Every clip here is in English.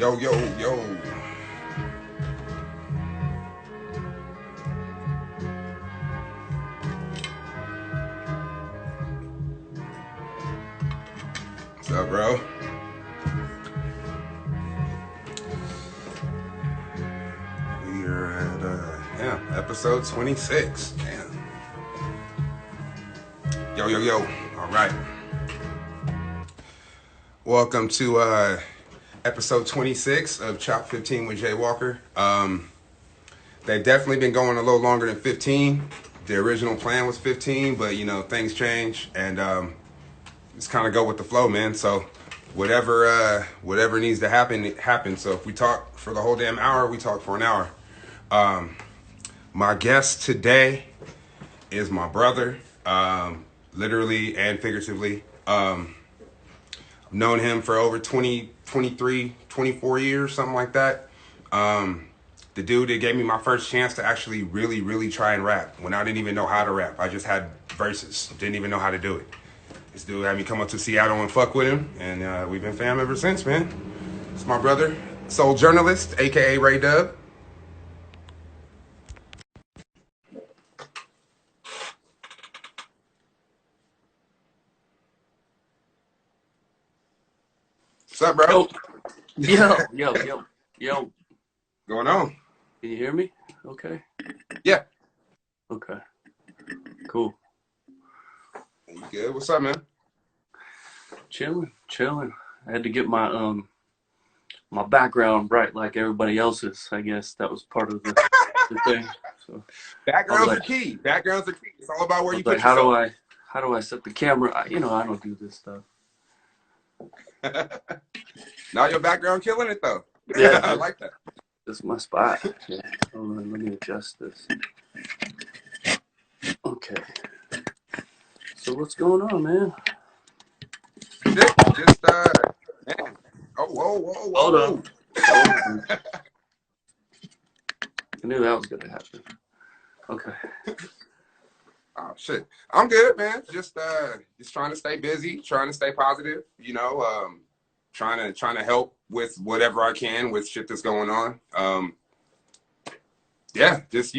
Yo, yo, yo. What's up, bro? We are at, episode 26. Damn. Yo, yo, yo. All right. Welcome to episode 26 of Chop 15 with Jay Walker. They've definitely been going a little longer than 15. The original plan was 15, but you know, things change and just kind of go with the flow, man. So whatever needs to happen, it happens. So if we talk for the whole damn hour, we talk for an hour. My guest today is my brother, literally and figuratively. I've known him for over 20, 23, 24 years, something like that. The dude that gave me my first chance to actually really try and rap when I didn't even know how to rap. I just had verses, didn't even know how to do it. This dude had me come up to Seattle and fuck with him, and we've been fam ever since, man. It's my brother, soul journalist, aka Reydub. What's up, bro? Yo. Going on? Can you hear me? Okay. Yeah. Okay. Cool. You good? What's up, man? Chilling. I had to get my my background right like everybody else's. I guess that was part of the thing. So Backgrounds are key. Backgrounds are key. It's all about where you put yourself. yourself. How do I set the camera? I don't do this stuff. Now your background killing it though. Yeah, I like that. This is my spot. Yeah. Hold on, let me adjust this. Okay. So what's going on, man? Just man. Oh, whoa. Hold on. I knew that was gonna happen. Okay. Oh shit. I'm good, man. Just trying to stay busy, trying to stay positive, you know, trying to help with whatever I can with shit that's going on. Yeah, just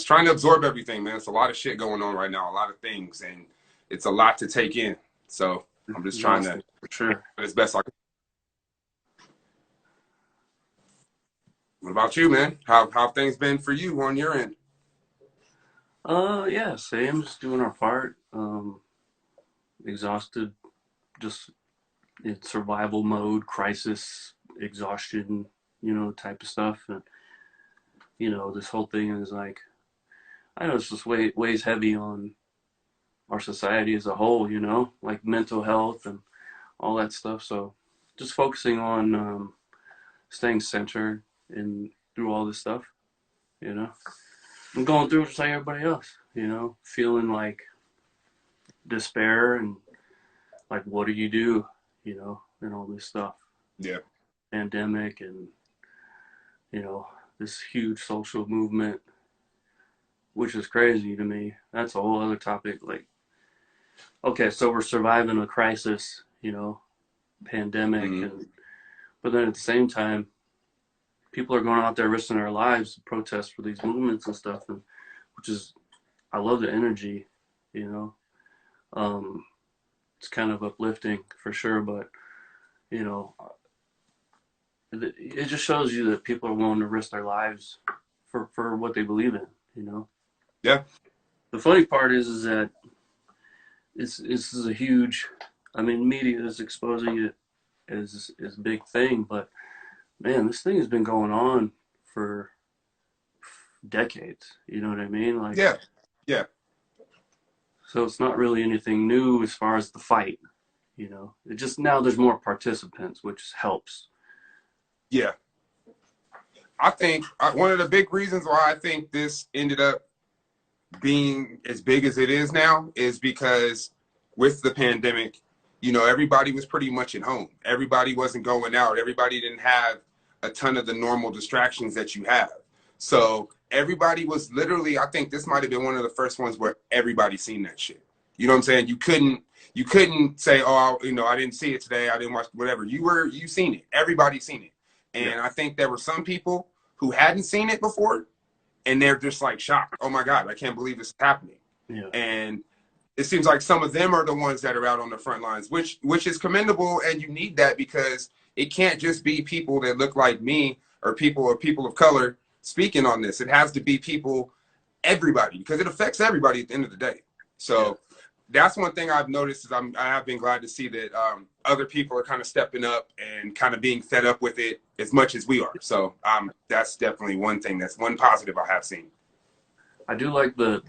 trying to absorb everything, man. It's a lot of shit going on right now, a lot of things, and it's a lot to take in. So I'm just trying to do as best I can. What about you, man? How have things been for you on your end? Yeah, same. Just doing our part. Exhausted, just in survival mode, crisis, exhaustion, type of stuff. And this whole thing is like, I know it's just weighs heavy on our society as a whole. Like mental health and all that stuff. So just focusing on staying centered and through all this stuff. I'm going through it just like everybody else, feeling like despair and like, what do you do, and all this stuff. Yeah. Pandemic and, this huge social movement, which is crazy to me. That's a whole other topic. Like, okay, so we're surviving a crisis, pandemic, but then at the same time, people are going out there risking their lives to protest for these movements and stuff, and I love the energy, it's kind of uplifting for sure, but it just shows you that people are willing to risk their lives for what they believe in, Yeah. The funny part is that this is a huge, media is exposing it as a big thing, but man, this thing has been going on for decades. You know what I mean? Like, yeah. So it's not really anything new as far as the fight. It just now there's more participants, which helps. Yeah. I think one of the big reasons why I think this ended up being as big as it is now is because with the pandemic, everybody was pretty much at home. Everybody wasn't going out. Everybody didn't have a ton of the normal distractions that you have. So everybody was literally, I think this might have been one of the first ones where everybody seen that shit. You know what I'm saying? You couldn't say, oh, I didn't see it today. I didn't watch whatever. You seen it. Everybody seen it. Yeah. And I think there were some people who hadn't seen it before, and they're just like shocked. Oh my God, I can't believe this is happening. Yeah. And it seems like some of them are the ones that are out on the front lines, which is commendable, and you need that because it can't just be people that look like me or people of color speaking on this. It has to be people, everybody, because it affects everybody at the end of the day. Yeah. So that's one thing I've noticed is I have been glad to see that other people are kind of stepping up and kind of being fed up with it as much as we are. So that's definitely one thing. That's one positive I have seen. I do like the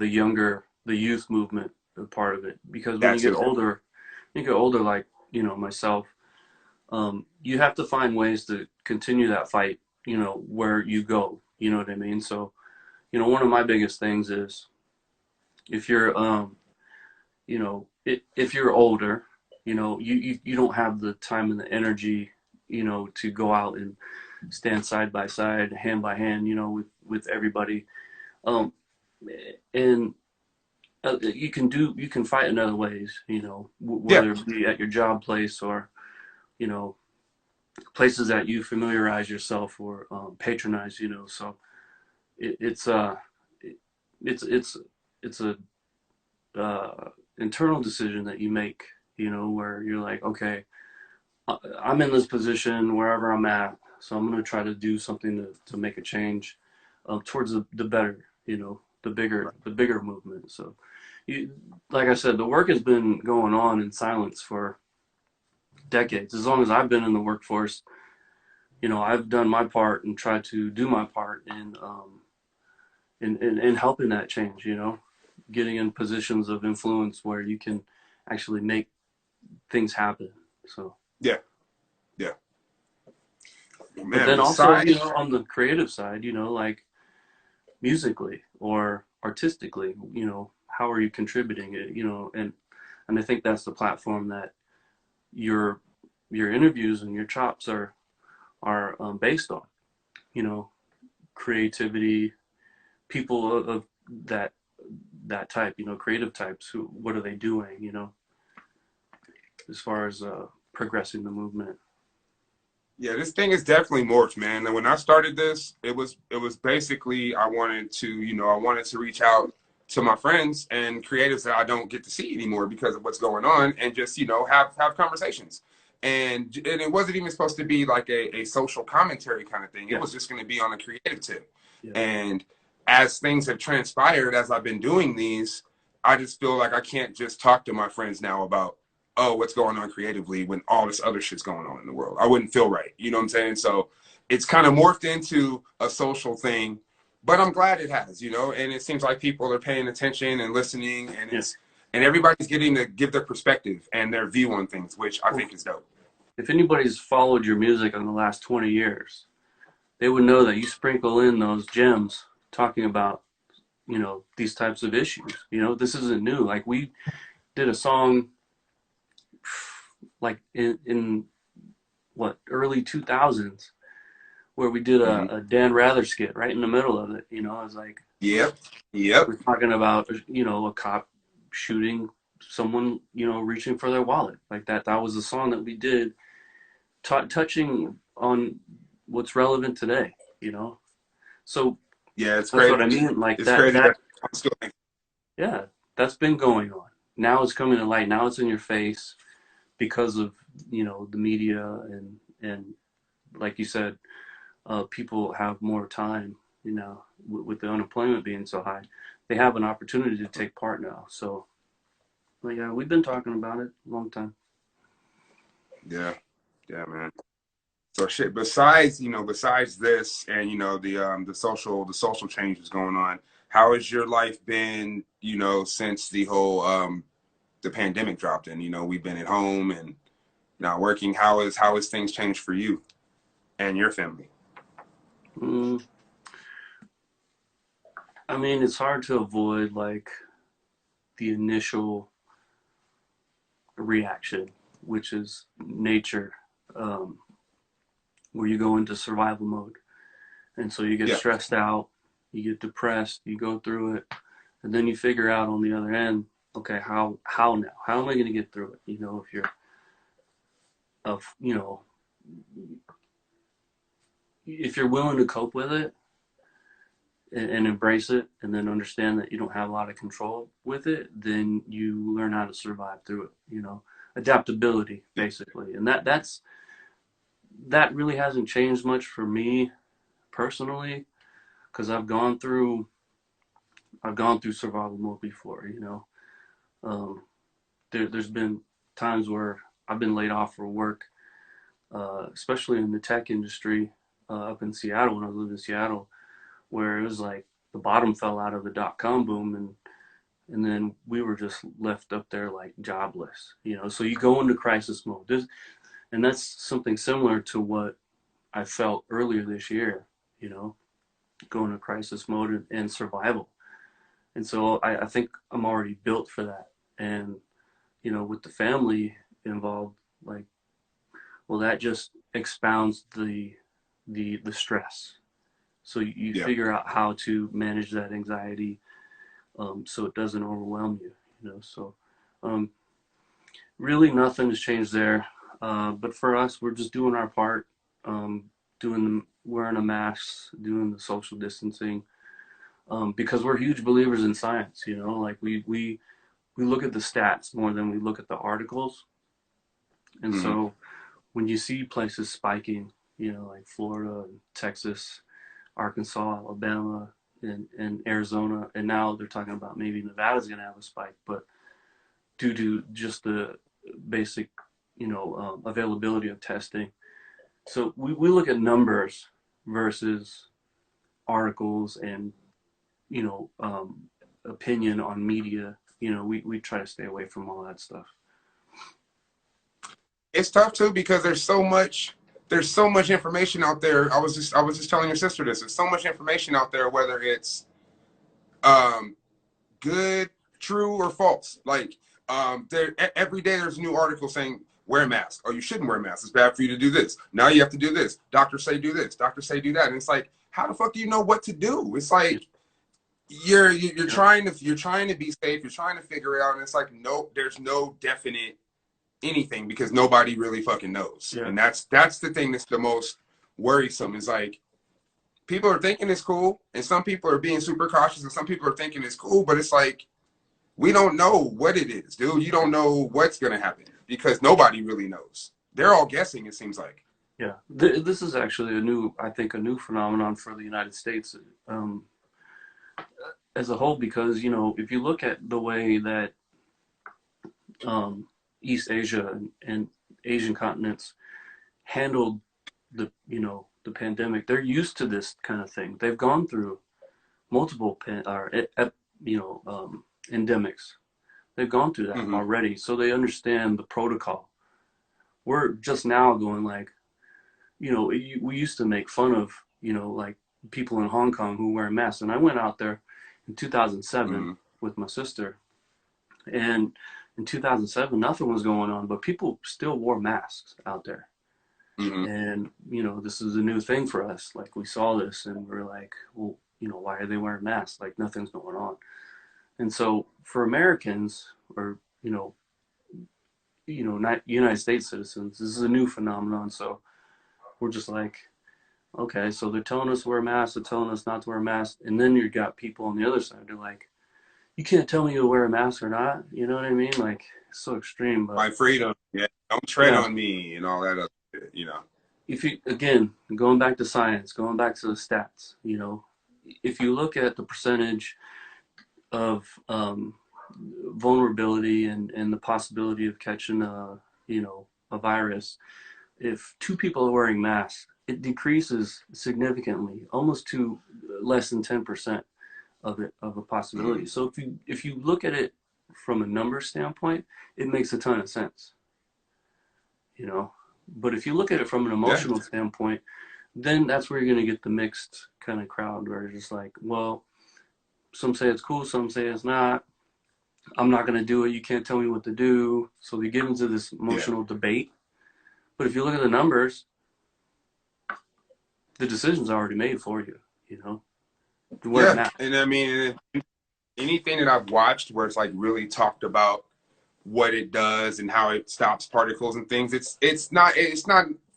youth movement part of it, because when That too. you get older, like, you know, myself, you have to find ways to continue that fight, you know, where you go, you know what I mean? So, you know, one of my biggest things is if you're, you know, if you're older, you know, you don't have the time and the energy, you know, to go out and stand side by side, hand by hand, you know, with everybody. Um, and you can fight in other ways, you know, Yeah. whether it be at your job place or, you know, places that you familiarize yourself or patronize, you know. So it's it, it's it's a internal decision that you make, you know, where you're like, okay, I'm in this position wherever I'm at, so I'm going to try to do something to make a change towards the better, you know, the bigger movement. So, you, like I said, the work has been going on in silence for decades. As long as I've been in the workforce, you know, I've done my part and tried to do my part in helping that change. You know, getting in positions of influence where you can actually make things happen. So. Yeah. Yeah. But Man, then also, you besides, know, on the creative side, you know, like musically or artistically, you know, how are you contributing it, you know, and I think that's the platform that your your interviews and your chops are based on, you know, creativity, people of that that type, you know, creative types. Who, what are they doing, you know, as far as progressing the movement? yeah, this thing is definitely morphed, man. And when I started this, it was basically I wanted to reach out to my friends and creatives that I don't get to see anymore because of what's going on, and just have conversations. And it wasn't even supposed to be like a social commentary kind of thing. It Yeah, was just going to be on a creative tip. yeah, And as things have transpired, as I've been doing these, I just feel like I can't just talk to my friends now about, oh, what's going on creatively when all this other shit's going on in the world. I wouldn't feel right. You know what I'm saying? So it's kind of morphed into a social thing, but I'm glad it has, and it seems like people are paying attention and listening, and yeah. everybody's getting to give their perspective and their view on things, which I Well, think is dope. if anybody's followed your music in the last 20 years, they would know that you sprinkle in those gems talking about, you know, these types of issues. You know, this isn't new. Like, we did a song like in what, early 2000s, where we did Hmm. a Dan Rather skit right in the middle of it. You know, I was like, Yep. Yep. we're talking about, you know, a cop shooting someone, you know, reaching for their wallet. Like that was a song that we did, touching on what's relevant today, you know. So Yeah, it's that's what crazy. I mean. Like It's crazy that that I'm still thinking. yeah, that's been going on. Now it's coming to light. Now it's in your face because of, you know, the media and like you said, people have more time. You know, with the unemployment being so high, they have an opportunity to take part now. So, well, yeah, we've been talking about it a long time. Yeah. Yeah, man. So shit. Besides this, and the social changes going on. How has your life been? Since the pandemic dropped, and we've been at home and not working. How has things changed for you and your family? Mm, I mean, it's hard to avoid like the initial reaction, which is nature, um, where you go into survival mode. And so you get Yeah, stressed out, you get depressed, you go through it, and then you figure out on the other end, okay, how now? How am I going to get through it? You know, if you're of, you know, if you're willing to cope with it and embrace it, and then understand that you don't have a lot of control with it, then you learn how to survive through it. Adaptability basically, and that really hasn't changed much for me personally, because I've gone through survival mode before. There's been times where I've been laid off for work, especially in the tech industry, up in Seattle when I lived in Seattle, where it was like the bottom fell out of the dot-com boom, and then we were just left up there like jobless. So you go into crisis mode. And that's something similar to what I felt earlier this year, going into crisis mode and survival. And so I think I'm already built for that. And, with the family involved, like, well, that just expounds the stress. So you Yeah. figure out how to manage that anxiety, so it doesn't overwhelm you, So really nothing has changed there. But for us, we're just doing our part, wearing a mask, doing the social distancing, because we're huge believers in science. Like we look at the stats more than we look at the articles. And so when you see places spiking, like Florida, Texas, Arkansas, Alabama, and Arizona, and now they're talking about maybe Nevada's going to have a spike, but due to just the basic, availability of testing. So we look at numbers versus articles and, opinion on media. We try to stay away from all that stuff. It's tough too because there's so much information out there. I was just telling your sister this. There's so much information out there, whether it's good, true, or false. Like every day there's a new article saying wear a mask. Oh, you shouldn't wear a mask. It's bad for you to do this. Now you have to do this. Doctors say do this. Doctors say do that. And it's like, how the fuck do you know what to do? It's like you're trying to be safe. You're trying to figure it out, and it's like nope. There's no definite anything because nobody really fucking knows. Yeah. And that's the thing that's the most worrisome. Is like people are thinking it's cool, and some people are being super cautious, and some people are thinking it's cool, but it's like we don't know what it is, dude. You don't know what's gonna happen because nobody really knows. They're all guessing, it seems like. Yeah, this is actually a new phenomenon for the United States as a whole, because if you look at the way that East Asia and Asian continents handled the pandemic, they're used to this kind of thing. They've gone through multiple endemics. They've gone through that already, so they understand the protocol. We're just now going like, we used to make fun of, like people in Hong Kong who wear masks. And I went out there in 2007 with my sister. And in 2007, nothing was going on, but people still wore masks out there. And, this is a new thing for us. Like we saw this and we're like, well, why are they wearing masks? Like nothing's going on. And so for Americans or, not United States citizens, this is a new phenomenon. So we're just like, okay, so they're telling us to wear masks, they're telling us not to wear masks. And then you got people on the other side. They're like, you can't tell me to wear a mask or not. You know what I mean? Like, it's so extreme. But my freedom. Yeah. Don't tread on me and all that other shit, If you, again, going back to science, going back to the stats, if you look at the percentage of vulnerability and the possibility of catching a virus, if two people are wearing masks, it decreases significantly, almost to less than 10% of a possibility. So if you look at it from a number standpoint, it makes a ton of sense. But if you look at it from an emotional standpoint, then that's where you're going to get the mixed kind of crowd where it's just like, well, some say it's cool, some say it's not. I'm not going to do it. You can't tell me what to do. So they get into this emotional debate. But if you look at the numbers, the decision's already made for you, And I mean, anything that I've watched where it's like really talked about what it does and how it stops particles and things, it's not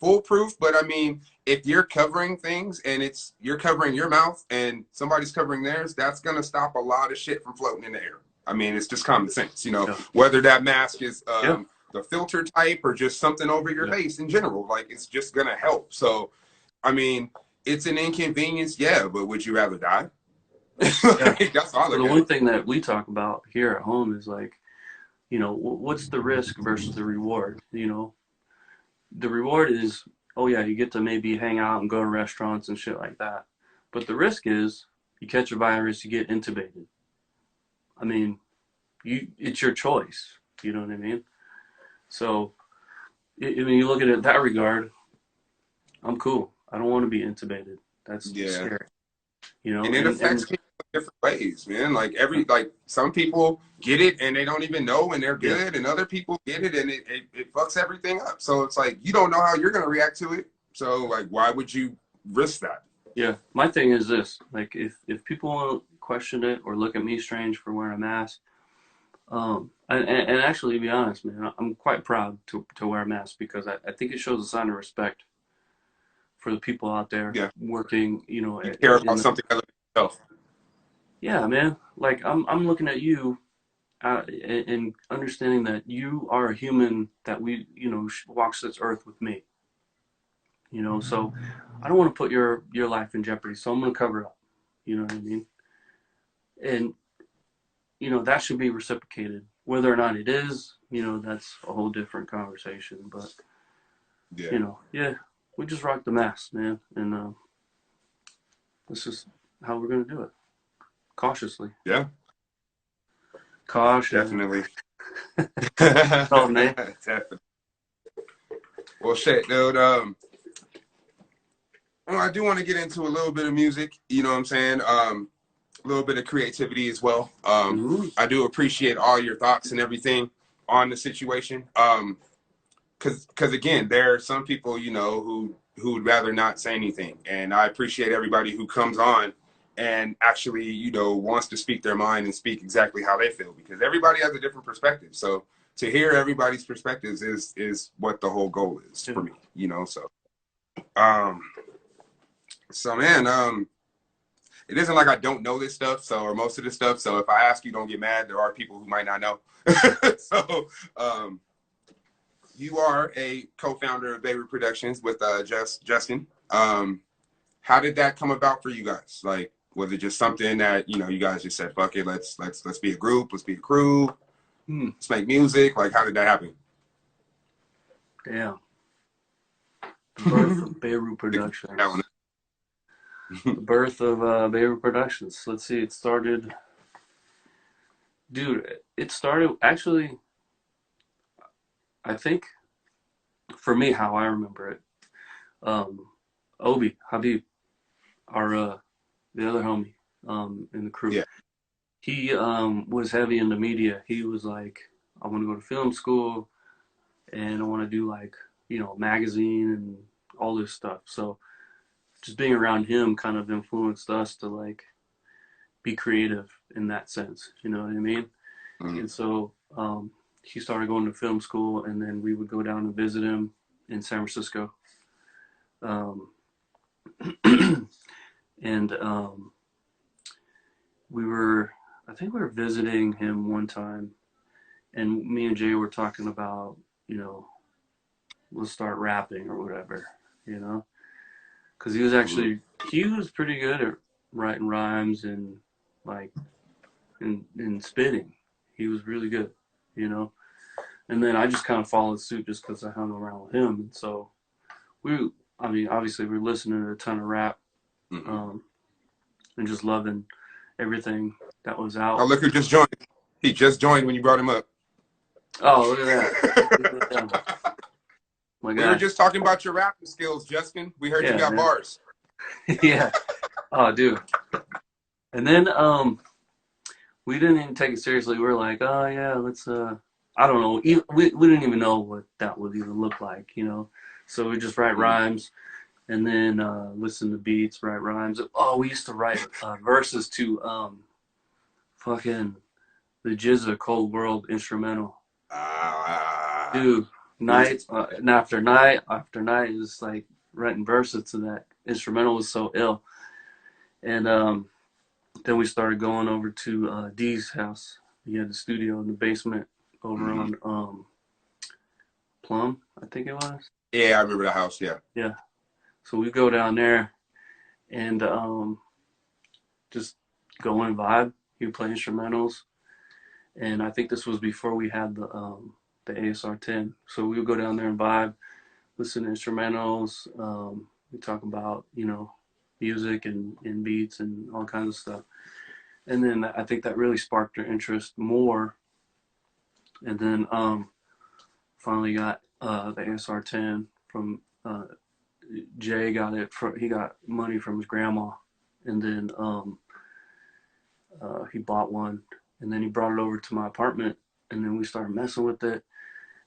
foolproof, but I mean, if you're covering things and you're covering your mouth and somebody's covering theirs, that's gonna stop a lot of shit from floating in the air. I mean, it's just common sense, you know. Yeah. Whether that mask is Yeah. the filter type or just something over your face in general, like it's just gonna help. So, I mean, it's an inconvenience, yeah, but would you rather die? Like, that's all. So the one thing that we talk about here at home is like, you know, what's the risk versus the reward? You know, the reward is, oh yeah, you get to maybe hang out and go to restaurants and shit like that. But the risk is you catch a virus, you get intubated. I mean, it's your choice. You know what I mean? So when you look at it in that regard, I'm cool. I don't want to be intubated. That's scary. You know, and it affects people in different ways, man. Like some people get it and they don't even know and they're good, and other people get it and it fucks everything up. So it's like you don't know how you're gonna react to it. So like, why would you risk that? Yeah, my thing is this: like, if people want to question it or look at me strange for wearing a mask, and actually, to be honest, man, I'm quite proud to wear a mask because I think it shows a sign of respect for the people out there working, you know, you care about something other than yourself. Yeah, man. Like I'm looking at you and understanding that you are a human that walks this earth with me. You know, so I don't want to put your life in jeopardy, so I'm going to cover it up. You know what I mean? And you know that should be reciprocated. Whether or not it is, you know, that's a whole different conversation. But you know, we just rock the mask, man, and this is how we're going to do it. Cautiously. Yeah. Caution. Definitely. Oh, man. Definitely. Well, shit, dude. I do want to get into a little bit of music. You know what I'm saying? A little bit of creativity as well. I do appreciate all your thoughts and everything on the situation. Because again, there are some people, you know, who would rather not say anything, and I appreciate everybody who comes on and actually, you know, wants to speak their mind and speak exactly how they feel, because everybody has a different perspective. So to hear everybody's perspectives is what the whole goal is for me, you know. So man, it isn't like I don't know this stuff, or most of this stuff. So if I ask you, don't get mad. There are people who might not know. So you are a co-founder of Bayroot Productions with Justin. How did that come about for you guys? Like, was it just something that, you know, you guys just said, fuck it, let's be a group, let's be a crew, let's make music? Like, how did that happen? Damn. The birth of Bayroot Productions. The birth of Bayroot Productions. Let's see, it started actually, I think, for me, how I remember it, Obi, Habib, our the other homie in the crew, he was heavy into media. He was like, I want to go to film school and I want to do, like, you know, a magazine and all this stuff. So just being around him kind of influenced us to, like, be creative in that sense. You know what I mean? And so he started going to film school, and then we would go down and visit him in San Francisco. And I think we were visiting him one time, and me and Jay were talking about, you know, let's start rapping or whatever, you know, because he was pretty good at writing rhymes and, like, and spitting. He was really good, you know. And then I just kind of followed suit just because I hung around with him. And so obviously we're listening to a ton of rap, and just loving everything that was out. Oh, look who just joined. He just joined when you brought him up. Oh, look at that. My God. We were just talking about your rapping skills, Justin. We heard you got bars. Yeah. Oh, dude. And then we didn't even take it seriously. We were like, oh, yeah, let's, I don't know. We didn't even know what that would even look like, you know. So we just write rhymes and then listen to beats, write rhymes. Oh, we used to write verses to fucking the Jizza Cold World instrumental. Dude, night and after night is like renting verses to that instrumental was so ill. And then we started going over to D's house. He had the studio in the basement over on Plum, I think it was. Yeah, I remember the house. Yeah. Yeah. So we go down there and just go and vibe. He would play instrumentals. And I think this was before we had the ASR 10. So we would go down there and vibe, listen to instrumentals. We talk about, you know, music and beats and all kinds of stuff. And then I think that really sparked their interest more. And then finally got the ASR 10 from Jay. He got money from his grandma, and then he bought one, and then he brought it over to my apartment, and then we started messing with it.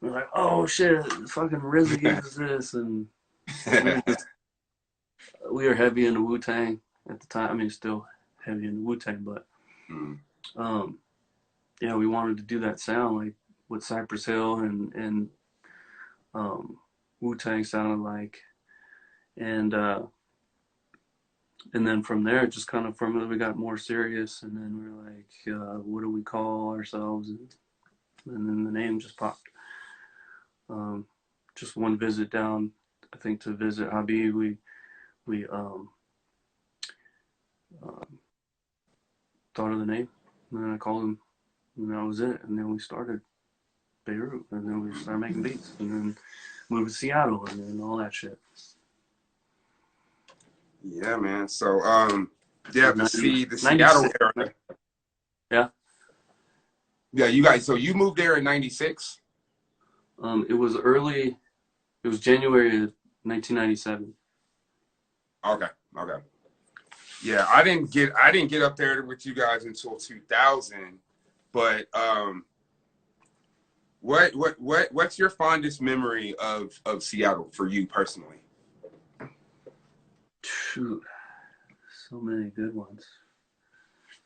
We're like, oh shit, fucking RZA gave us this, and we were heavy into Wu-Tang at the time. I mean, still heavy into Wu-Tang, but yeah, we wanted to do that sound like what Cypress Hill and Wu-Tang sounded like, and then from there, just kind of from there, we got more serious, and then we were like, what do we call ourselves? And then the name just popped. Just one visit down, I think, to visit Habib, we thought of the name, and then I called him, and that was it. And then we started Beirut, and then we started making beats, and then moved to Seattle, and then all that shit. Yeah, man. So, yeah, the Seattle era. Yeah. Yeah, you guys. So you moved there in '96. It was January of 1997. Okay. Yeah, I didn't get up there with you guys until 2000. But what's your fondest memory of Seattle for you personally? Shoot, so many good ones.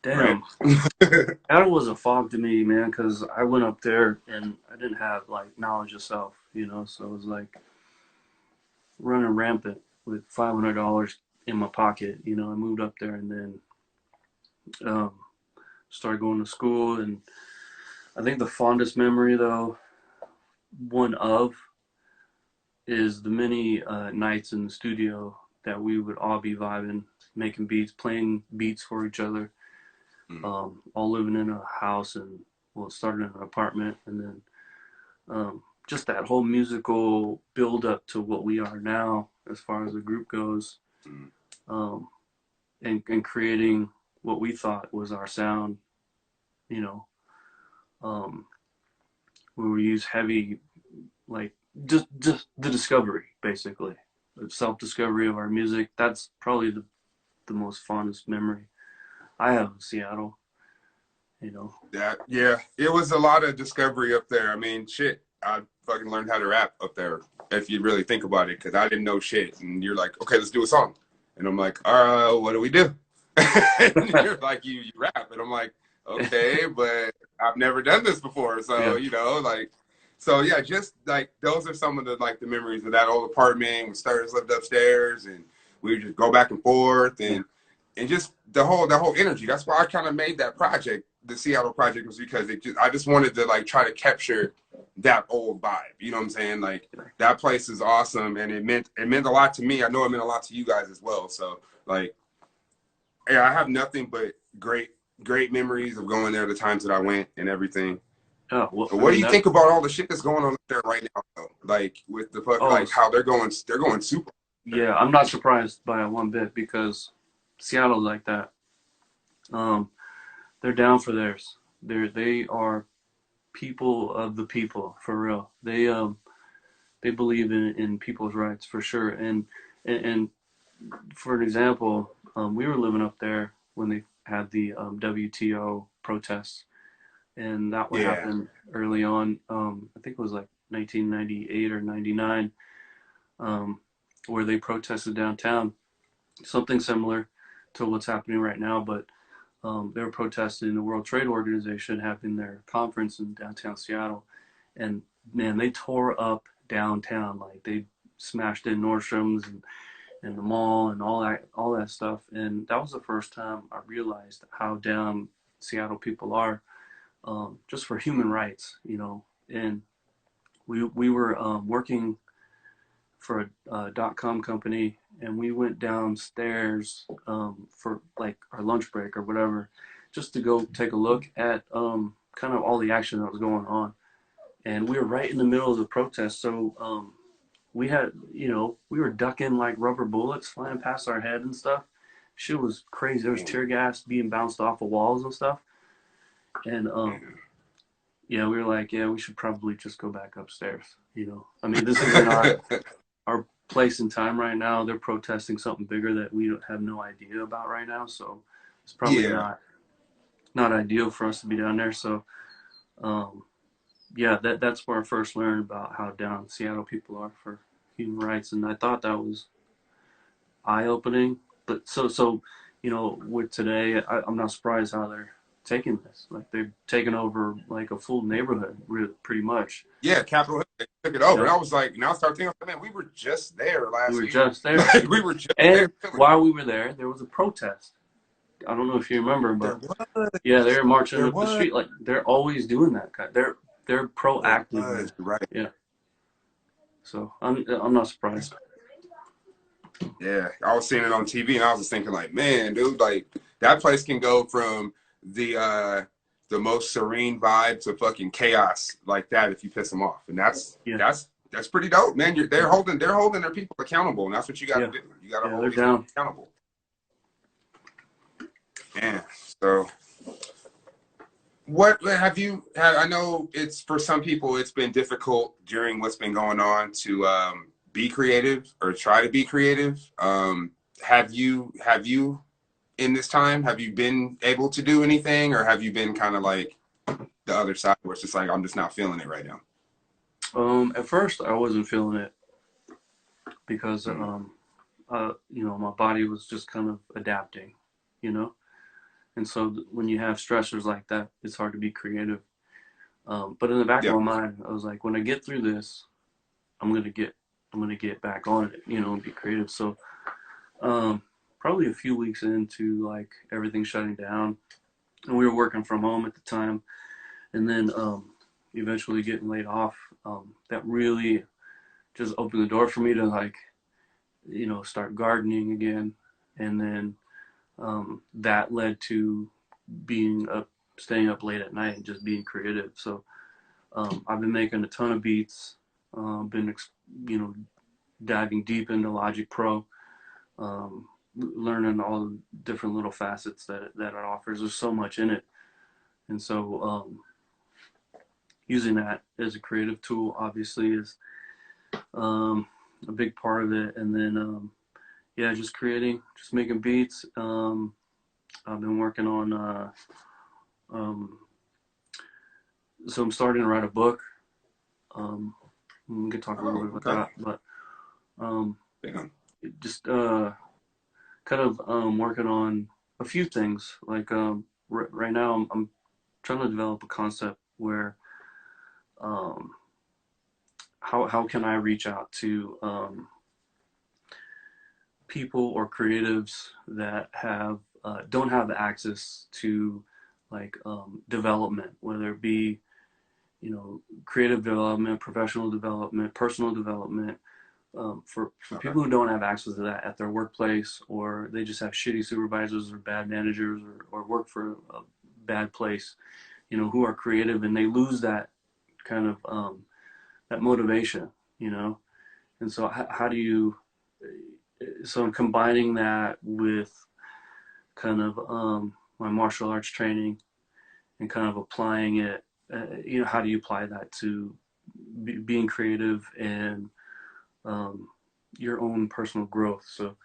Damn. Right. Seattle was a fog to me, man, because I went up there and I didn't have like knowledge of self, you know, so it was like running rampant with $500 in my pocket. You know, I moved up there and then started going to school. And I think the fondest memory, though, one of, is the many nights in the studio that we would all be vibing, making beats, playing beats for each other, all living in a house, and well, it started in an apartment, and then just that whole musical build up to what we are now as far as the group goes, and creating what we thought was our sound, you know, where we use heavy, like just the discovery, basically, the self-discovery of our music. That's probably the most fondest memory I have of Seattle, you know. Yeah, it was a lot of discovery up there. I mean, shit, I fucking learned how to rap up there, if you really think about it, because I didn't know shit. And you're like, okay, let's do a song. And I'm like, what do we do? And you're like, you rap. And I'm like, okay, but I've never done this before. So, Yeah. you know, like, so yeah, just like, those are some of the, like, the memories of that old apartment when Sturz lived upstairs, and we would just go back and forth, and just the whole energy. That's why I kind of made that project, the Seattle project, was because I just wanted to like try to capture that old vibe. You know what I'm saying? Like, that place is awesome, and it meant a lot to me. I know it meant a lot to you guys as well. So like, yeah, I have nothing but great memories of going there, the times that I went and everything. Oh, well, what do you think about all the shit that's going on there right now, though? Like, with the fuck, like how they're going super. Yeah, I'm not surprised by it one bit, because Seattle's like that. They're down for theirs. They are people of the people, for real. They believe in people's rights, for sure. And for an example, we were living up there when they had the WTO protests, and that would happen early on. I think it was like 1998 or 99, where they protested downtown, something similar to what's happening right now, but they were protesting the World Trade Organization having their conference in downtown Seattle, and man, they tore up downtown. Like they smashed in Nordstrom's and the mall and all that stuff. And that was the first time I realized how down Seattle people are, just for human rights, you know. And we were working for a .com company, and we went downstairs for like our lunch break or whatever, just to go take a look at kind of all the action that was going on. And we were right in the middle of the protest, so we had, you know, we were ducking like rubber bullets flying past our head and stuff. Shit was crazy. There was tear gas being bounced off of walls and stuff. And yeah, we were like, yeah, we should probably just go back upstairs. You know, I mean, this isn't our place and time right now. They're protesting something bigger that we don't have no idea about right now. So it's probably Yeah. not ideal for us to be down there. So yeah, that's where I first learned about how down Seattle people are for human rights, and I thought that was eye opening. But so you know, with today, I'm not surprised how they're taking this. Like they're taking over like a full neighborhood, pretty much. Yeah, Capitol Hill, they took it over. Yeah, And I was like, now I start thinking, man, we were just there we last were week. just there. Like, we were just there. And while we were there was a protest. I don't know if you remember, There but was. yeah, they were marching There up the was. street. Like they're always doing that. They're There proactive. was. Right. Yeah. So I'm not surprised. Yeah. I was seeing it on TV and I was just thinking, like, man, dude, like, that place can go from the most serene vibe to fucking chaos like that if you piss them off. And that's pretty dope, man. They're holding their people accountable, and that's what you got to do. You got to hold these people accountable. Man, so what have you had? I know it's for some people it's been difficult during what's been going on to be creative or try to be creative. Have you in this time, have you been able to do anything, or have you been kind of like the other side where it's just like, I'm just not feeling it right now? At first I wasn't feeling it because you know, my body was just kind of adapting, you know. And so when you have stressors like that, it's hard to be creative. But in the back of my mind, I was like, when I get through this, I'm gonna get back on it, you know, and be creative. So probably a few weeks into like everything shutting down, and we were working from home at the time, and then eventually getting laid off, that really just opened the door for me to, like, you know, start gardening again. And then that led to staying up late at night and just being creative. So I've been making a ton of beats, been, you know, diving deep into Logic Pro, learning all the different little facets that it offers. There's so much in it. And so using that as a creative tool obviously is a big part of it. And then yeah, just creating, just making beats. I've been working on so I'm starting to write a book. We could talk a little bit about that, but just kind of working on a few things. Like right now, I'm trying to develop a concept where how can I reach out to people or creatives that have don't have the access to like development, whether it be, you know, creative development, professional development, personal development, for people who don't have access to that at their workplace, or they just have shitty supervisors or bad managers, or work for a bad place, you know, who are creative and they lose that kind of that motivation, you know. And so how do you, so I'm combining that with kind of my martial arts training and kind of applying it, you know, how do you apply that to being creative and your own personal growth. So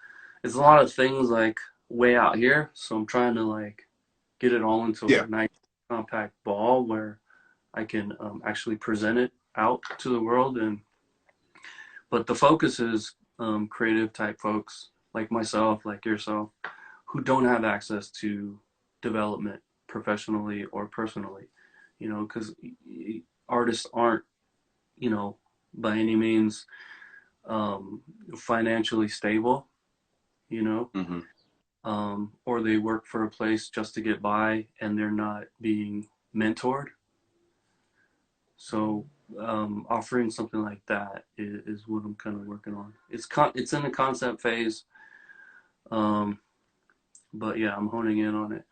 it's a lot of things like way out here. So I'm trying to like get it all into a nice compact ball where I can actually present it out to the world. But the focus is creative type folks like myself, like yourself, who don't have access to development professionally or personally, you know, because artists aren't you know, by any means financially stable, you know, Mm-hmm. or they work for a place just to get by and they're not being mentored. So offering something like that is what I'm kind of working on. It's in the concept phase, um, but yeah, I'm honing in on it.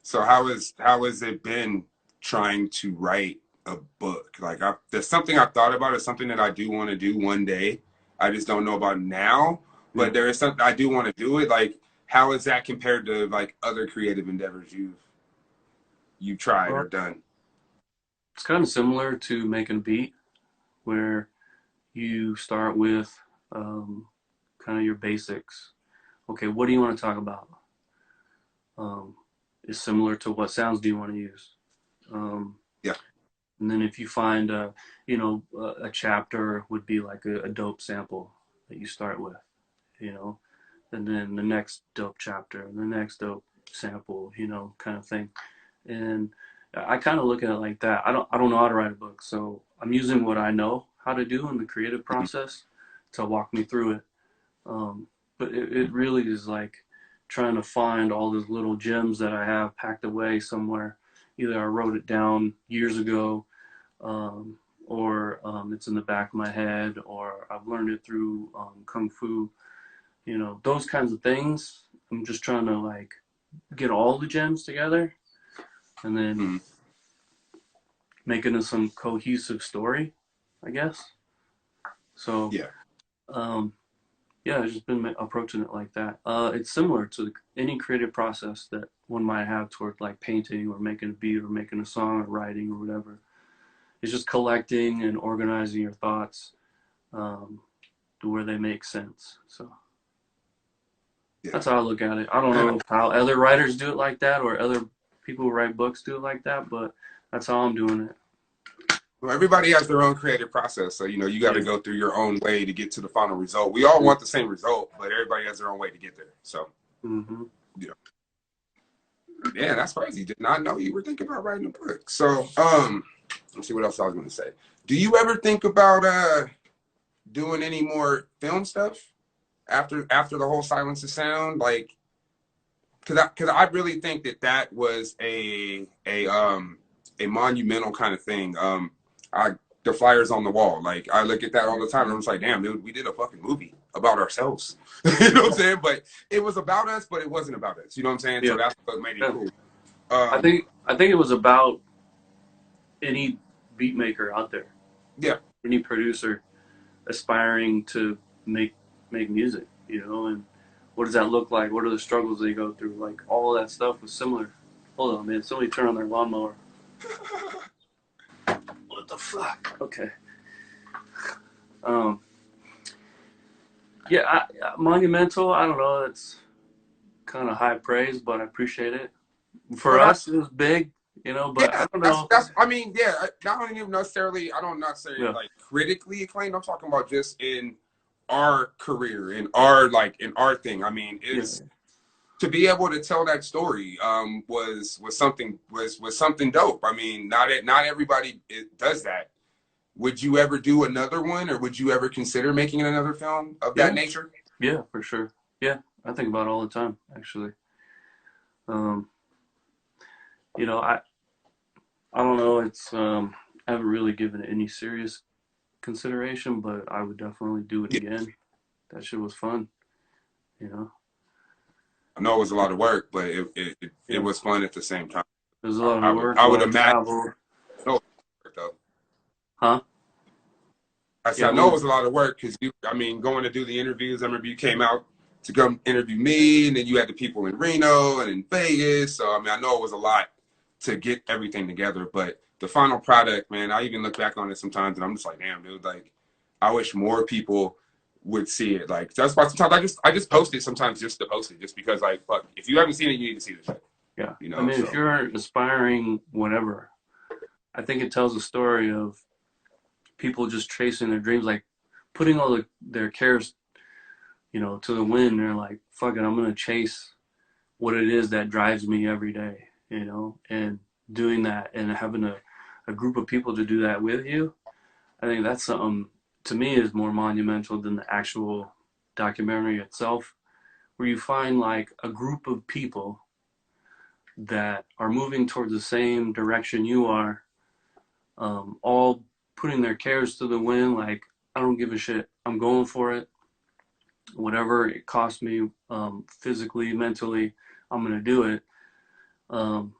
So how has it been trying to write a book? Like there's something I've thought about. It's something that I do want to do one day. I just don't know about now. Yeah. But there is something I do want to do it. Like how is that compared to like other creative endeavors you've tried Well, or done? it's kind of similar to making a beat, where you start with kind of your basics. Okay, what do you want to talk about? Is similar to what sounds do you want to use? Um, Yeah. and then if you find a chapter would be like a dope sample that you start with, you know, and then the next dope chapter, and the next dope sample, kind of thing. And I kind of look at it like that. I don't know how to write a book, so I'm using what I know how to do in the creative process to walk me through it. Um, but it really is like trying to find all those little gems that I have packed away somewhere. Either I wrote it down years ago, um, or it's in the back of my head, or I've learned it through kung fu. Those kinds of things. I'm just trying to like get all the gems together and then Mm-hmm. make it into some cohesive story, I guess. So, Yeah. um, yeah, I've just been approaching it like that. It's similar to any creative process that one might have toward like painting or making a beat or making a song or writing or whatever. It's just collecting and organizing your thoughts um, to where they make sense. So Yeah. that's how I look at it. I don't know how other writers do it like that or other people who write books do it like that, but that's how I'm doing it. Well, everybody has their own creative process, so you got to Yeah. go through your own way to get to the final result. We all want the same result, but everybody has their own way to get there. So, Mm-hmm. you know, yeah, that's crazy. Did not know you were thinking about writing a book. So, let's see what else I was going to say. Do you ever think about doing any more film stuff after the whole Silence of Sound? Like, because I really think that was a monumental kind of thing. I the flyers on the wall. Like I look at that all the time, and I'm just like, damn, dude, we did a fucking movie about ourselves. You know what I'm saying? But it was about us, but it wasn't about us. You know what I'm saying? Yeah. So that's what made it Yeah. cool. I Um, think I think it was about any beat maker out there, yeah, any producer aspiring to make make music, and what does that look like? What are the struggles they go through? Like all of that stuff was similar. Hold on, man. Somebody turn on their lawnmower. What the fuck? Okay. Um. Yeah. Monumental. I don't know. It's kind of high praise, but I appreciate it. For but us, it was big, but yeah, I don't that's know. that's. I mean, yeah, not even necessarily. I don't necessarily Yeah. like critically acclaimed. I'm talking about just in our career, in our thing. I mean, Yeah. it's to be able to tell that story was something dope. I mean, not everybody does that. Would you ever do another one, or would you ever consider making another film of that Yeah. nature? Yeah. For sure. Yeah. I think about it all the time, actually. Um. I don't know. I haven't really given it any serious consideration, but I would definitely do it Yeah, again. That shit was fun, you know. I know it was a lot of work, but it Yeah, was fun at the same time. there's a lot of I would work, I a would lot of imagine. travel. No, though. Huh? I Yeah, said, I what know it was was a lot of work because I mean, going to do the interviews. I remember you came out to come interview me, and then you had the people in Reno and in Vegas. So I mean, I know it was a lot to get everything together. But the final product, man, I even look back on it sometimes, and I'm just like, damn, dude, like, I wish more people would see it. Like that's why sometimes I just post it sometimes just to post it, just because like, fuck, if you haven't seen it, you need to see the shit. yeah. You I know, mean, if so you're an aspiring whatever, I think it tells a story of people just chasing their dreams, like putting all their cares, to the wind. They're like, fuck it, I'm gonna chase what it is that drives me every day, and doing that and having a a group of people to do that with you, I think that's something to me is more monumental than the actual documentary itself, where you find like a group of people that are moving towards the same direction you are, all putting their cares to the wind. Like, I don't give a shit. I'm going for it. Whatever it costs me, physically, mentally, I'm going to do it. Um,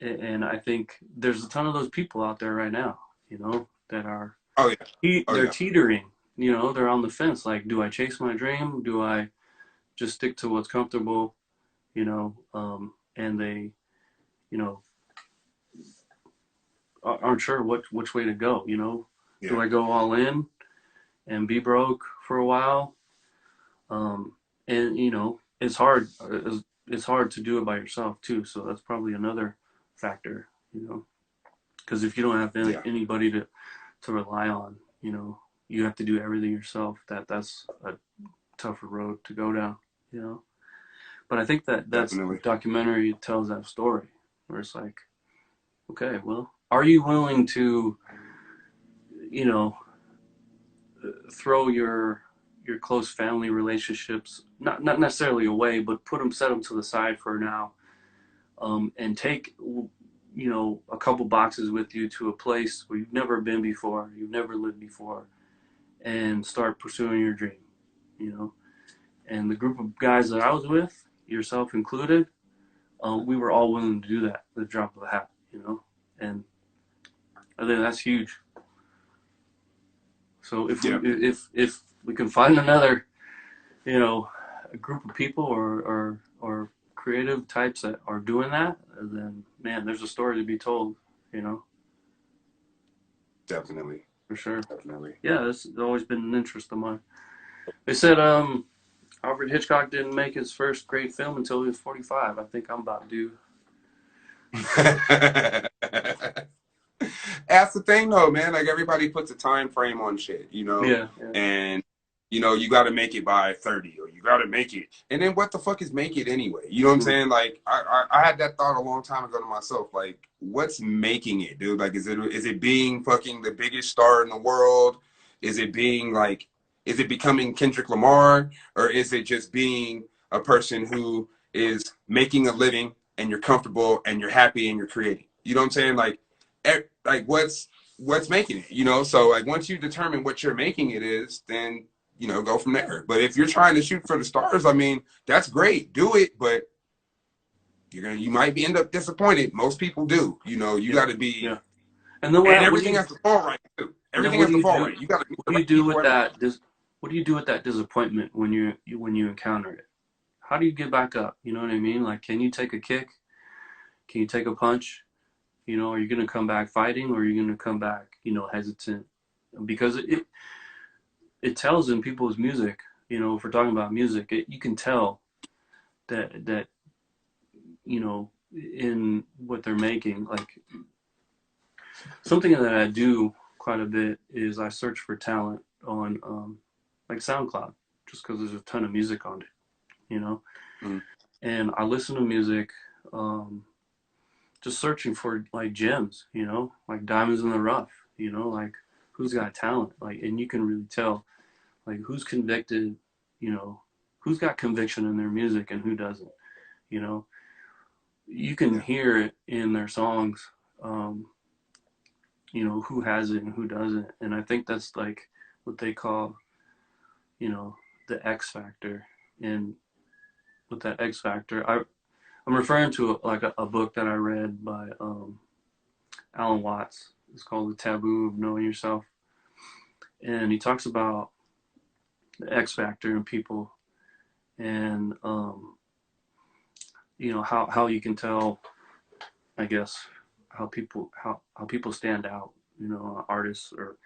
and I think there's a ton of those people out there right now, you know, that are, Oh yeah. Oh they're yeah. teetering, you know, they're on the fence. Like, do I chase my dream? Do I just stick to what's comfortable, you know? And they, you know, aren't sure which way to go, you know? Yeah. Do I go all in and be broke for a while? And you know, it's hard to do it by yourself too. So that's probably another factor, you know, because if you don't have Yeah. anybody to rely on, you know, you have to do everything yourself. That's a tougher road to go down, you know. But I think that's Definitely. documentary tells that story where it's like, okay, well, are you willing to, you know, throw your close family relationships not necessarily away, but set them to the side for now, and take, you know, a couple boxes with you to a place where you've never been before, you've never lived before, and start pursuing your dream, you know. And the group of guys that I was with, yourself included, we were all willing to do that at the drop of a hat, you know. And I think that's huge. So Yeah. if we can find another, you know, a group of people or creative types that are doing that, then man, there's a story to be told, you know, Definitely. for sure. Definitely. Yeah, this has always been an interest of mine. They said Alfred Hitchcock didn't make his first great film until he was 45. I think I'm about due. That's the thing though, man. Like everybody puts a time frame on shit, you know, Yeah, yeah. and you know, you got to make it by 30 or you got to make it. And then what the fuck is make it anyway? You know what I'm Mm. saying? Like I had that thought a long time ago to myself. Like, what's making it, dude? Like, is it being fucking the biggest star in the world? Is it being like, is it becoming Kendrick Lamar, or is it just being a person who is making a living and you're comfortable and you're happy and you're creating? You know what I'm saying? Like what's making it, you know? So like once you determine what you're making it is, then you know, go from there. But if you're trying to shoot for the stars, I mean, that's great, do it, but you might be end up disappointed. Most people do, you know. You Yeah, got to be, yeah. And then and what do everything you has to fall right too. and then Everything what has do to you fall do? right. You got to meet What the do you right do people, with everything. that? What do you do with that disappointment when you encounter it? How do you get back up? You know what I mean? Like, can you take a kick? Can you take a punch? You know, are you going to come back fighting, or are you going to come back, you know, hesitant? Because it tells in people's music. You know, if we're talking about music, you can tell that you know, in what they're making. Like, something that I do quite a bit is I search for talent on like SoundCloud, just because there's a ton of music on it, you know. Mm-hmm. And I listen to music, just searching for like gems, you know, like diamonds in the rough, you know, like who's got talent, like, and you can really tell like who's convicted, you know, who's got conviction in their music and who doesn't, you know. You can Yeah, hear it in their songs, um, you know, who has it and who doesn't. And I think that's like what they call, you know, the X factor. And with that X factor, I'm referring to like a book that I read by Alan Watts. It's called The Taboo of Knowing Yourself. And he talks about the X factor in people, and you know, how you can tell, I guess, how people stand out, you know, artists or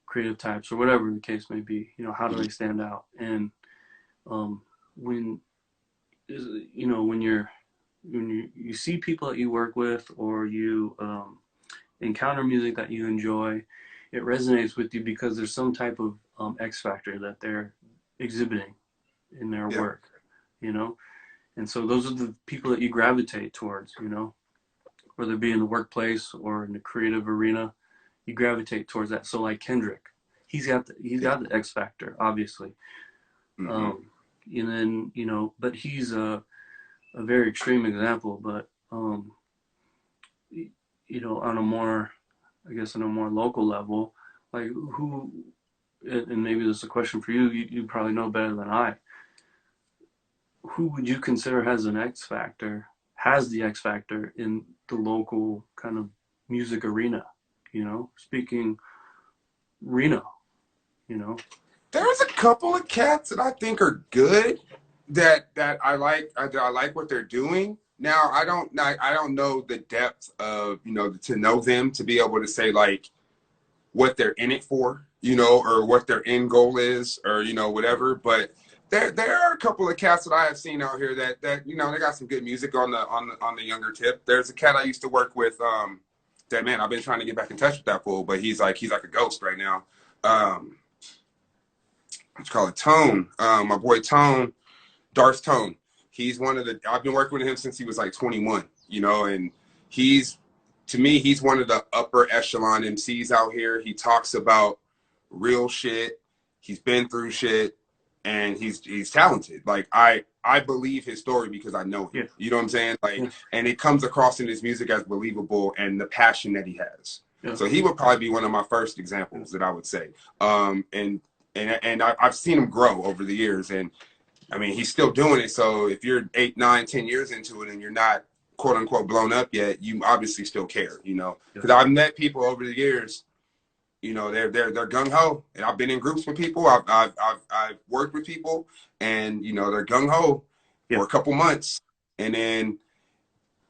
creative types or whatever the case may be. You know, how do they stand out? And um, when you know, when you see people that you work with, or you encounter music that you enjoy, it resonates with you because there's some type of X factor that they're exhibiting in their yeah, work, you know. And so those are the people that you gravitate towards, you know. whether it be in the workplace or in the creative arena, you gravitate towards that. So like Kendrick, he's got the X factor, obviously. Mm-hmm. And then, but he's a very extreme example, but on a more, I guess, on a more local level, like who, and maybe this is a question for you, you probably know better than I, who would you consider has the X factor in the local kind of music arena, speaking Reno, There's a couple of cats that I think are good that I like. I like what they're doing. Now I don't know the depth of to know them to be able to say like what they're in it for, or what their end goal is, or whatever. But there are a couple of cats that I have seen out here that they got some good music on the younger tip. There's a cat I used to work with. That man, I've been trying to get back in touch with that fool, but he's like a ghost right now. Let's call it Tone. My boy Tone, Darth Tone. He's I've been working with him since he was like 21, and to me, he's one of the upper echelon MCs out here. He talks about real shit. He's been through shit, and he's talented. Like I believe his story because I know him. Yeah. You know what I'm saying? Like, Yeah. And it comes across in his music as believable and the passion that he has. Yeah. So he would probably be one of my first examples that I would say. And I've seen him grow over the years, and I mean he's still doing it. So if you're 8, 9, 10 years into it and you're not quote unquote blown up yet, you obviously still care, because I've met people over the years, they're gung ho, and I've been in groups with people. I've worked with people, and they're gung ho for a couple months, and then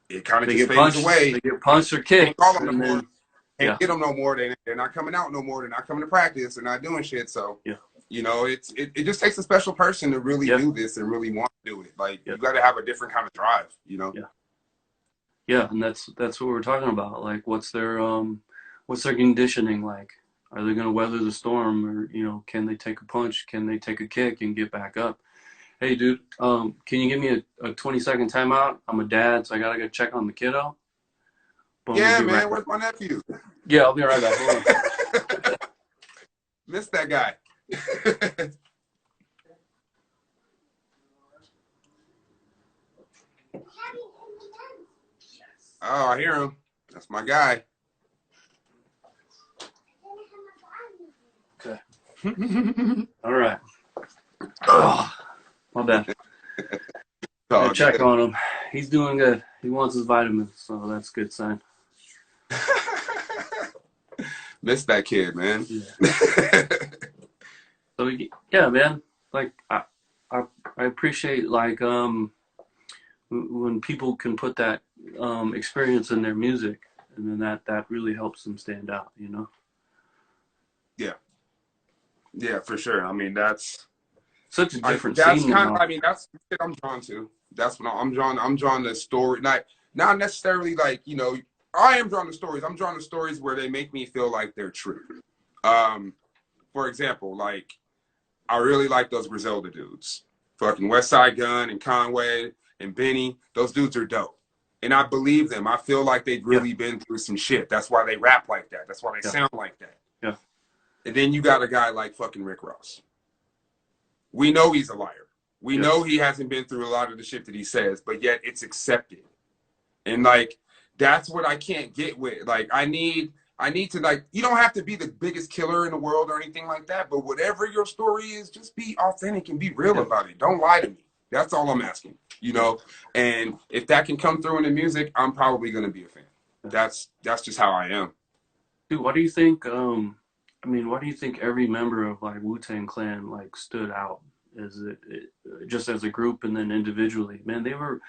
it kind of just fades away. They get punched or kicked. Can't get them no more. They're not coming out no more. They're not coming to practice. They're not doing shit. So it just takes a special person to really do this and really want to do it. Like you got to have a different kind of drive. Yeah, and that's what we're talking about. Like, what's their conditioning like? Are they gonna weather the storm, or can they take a punch? Can they take a kick and get back up? Hey, dude, can you give me a 20-second timeout? I'm a dad, so I gotta go check on the kiddo. Boom, yeah, man. Where's my nephew? Yeah, I'll be right back. Hold on. Missed that guy. Oh, I hear him. That's my guy. Okay. All right. Oh, my bad. I check on him. He's doing good. He wants his vitamins, so that's a good sign. Miss that kid, man. Yeah. So yeah, man. Like I appreciate like when people can put that experience in their music, and then that really helps them stand out, Yeah, for sure. I mean, that's such a different that's scene. Kind of, I mean, that's what I'm drawn to. That's what I'm drawn to story. Not necessarily like, I am drawn to stories. I'm drawn to stories where they make me feel like they're true. For example, like I really like those Griselda dudes. Fucking West Side Gun and Conway and Benny. Those dudes are dope. And I believe them. I feel like they've really been through some shit. That's why they rap like that. That's why they sound like that. Yeah. And then you got a guy like fucking Rick Ross. We know he's a liar. We know he hasn't been through a lot of the shit that he says, but yet it's accepted. And like, that's what I can't get with. Like, I need to, like, you don't have to be the biggest killer in the world or anything like that, but whatever your story is, just be authentic and be real about it. Don't lie to me. That's all I'm asking, And if that can come through in the music, I'm probably going to be a fan. That's just how I am. Dude, what do you think, why do you think every member of like Wu-Tang Clan like stood out just as a group and then individually? Man, they were